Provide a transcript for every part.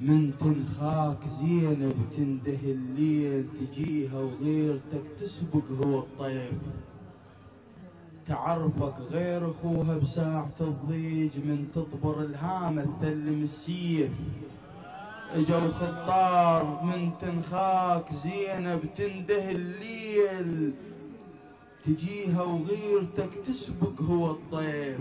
من تنخاك زينب تندهي الليل، تجيها وغيرتك تسبق هو الطيف. تعرفك غير اخوها بساعة الضيج، من تطبر الهامة تلم السيف. اجوا خطار من تنخاك زينب تندهي الليل، تجيها وغيرتك تسبق هو الطيف.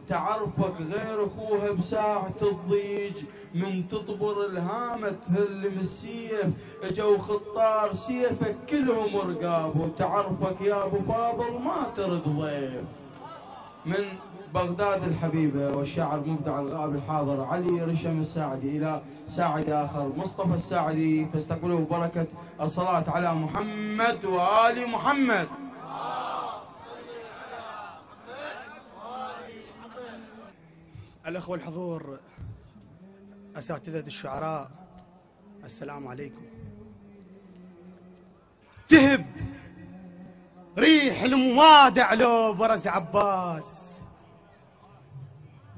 تعرفك غير اخوها بساعة الضيج، من تطبر الهامة تهلم السيف. اجوا خطار سيفك كلهم رقاب، وتعرفك يا ابو فاضل ما ترد ضيف. من بغداد الحبيبة والشاعر المبدع الغائب الحاضر علي رشم الساعدي إلى ساعد آخر مصطفى الساعدي، فاستقبلوا بركة الصلاة على محمد وآل محمد. الأخوة الحضور، أساتذة الشعراء، السلام عليكم. تهب ريح الموادع لو برز عباس،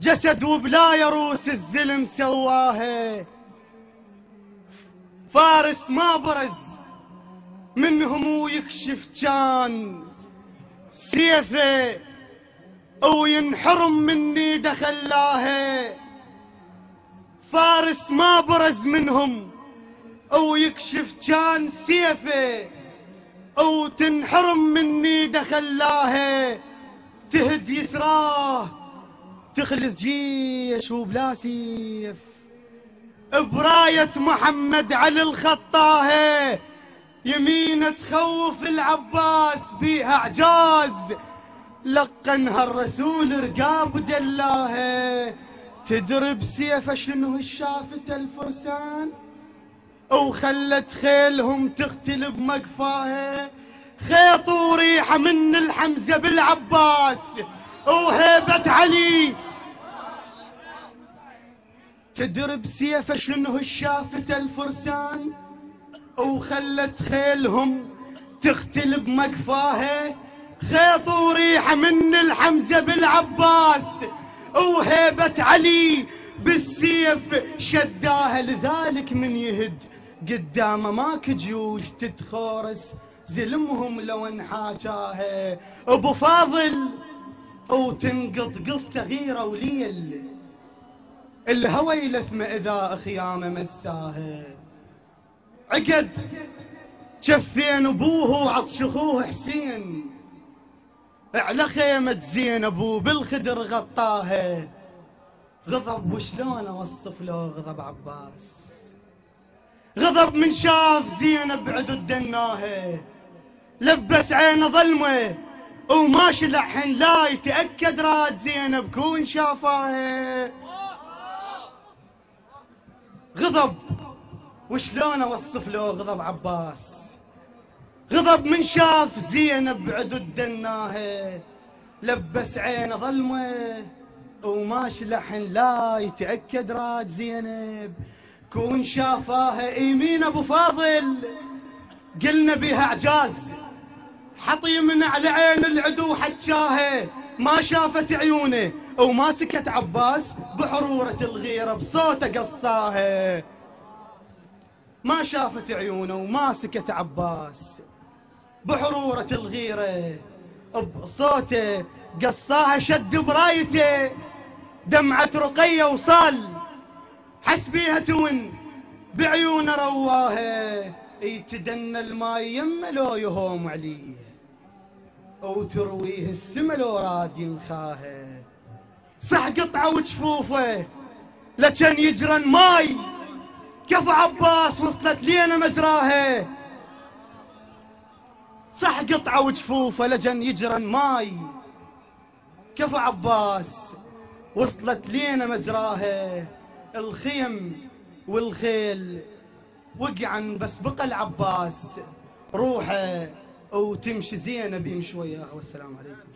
جسد وبلا يروس الزلم سواها. فارس ما برز منهم ويكشف كان سيفه، وينحرم مني دخلاها. فارس ما برز منهم ويكشف كان سيفه، وتنحرم مني دخلاها. تهد يسراه تخلص جيش وبلا سيف، براية محمد علي الخطاها. يمينة تخوف العباس بيها اعجاز، لقنها الرسول رقاب ودلاها. تدرب سيفه شنو الشافته الفرسان، وخلت خيلهم تقتل بمقفاها. خيط وريحه من الحمزه بالعباس وهيبه علي. تدرب سيفه شنو الشافته الفرسان، وخلت خيلهم تقتل بمقفاها. خيط وريحه من الحمزه بالعباس وهيبه علي، بالسيف شداها. لذلك من يهد قدامه ماك جيوش تتخورس، زلمهم لو انحاجاها. ابو فاضل وتنقض قصته غيره وليل، الهوى يلثم اذا خيامه مساها. عقد جفين ابوه وعطش اخوه حسين، على خيمة زينب وبالخدر غطاها. غضب وشلون اوصف له غضب عباس، غضب من شاف زينب عدد دناها. لبس عينه ظلمه وماشي لحن لا يتأكد راد زينب كون شافاها. غضب وشلون اوصف له غضب عباس، غضب من شاف زينب عدد دناها. لبس عينه ظلمه وماشي لحن لا يتأكد راد زينب كون شافاها. يمين ابو فاضل قلنا بها اعجاز، حطي من على عين العدو حجاها. ما شافت عيونه وما سكت عباس، بحرورة الغيرة بصوته قصاها. ما شافت عيونه وما سكت عباس، بحرورة الغيرة بصوته قصاها. شد برايته دمعة رقية وصال، حسبيها تون بعيونه رواها. يتدنى الماي يمه لو يهوم عليه، وترويه السما لو راد ينخاها. صح قطعه وجفوفه لكن يجرن ماي، كف عباس وصلت لينا مجراها. صح قطعه وجفوفه لجن يجرن ماي، كف عباس وصلت لينا مجراها. الخيم والخيل وقعن بس بقى العباس روحه، وتمشي زينب يمشي وياه. والسلام عليكم.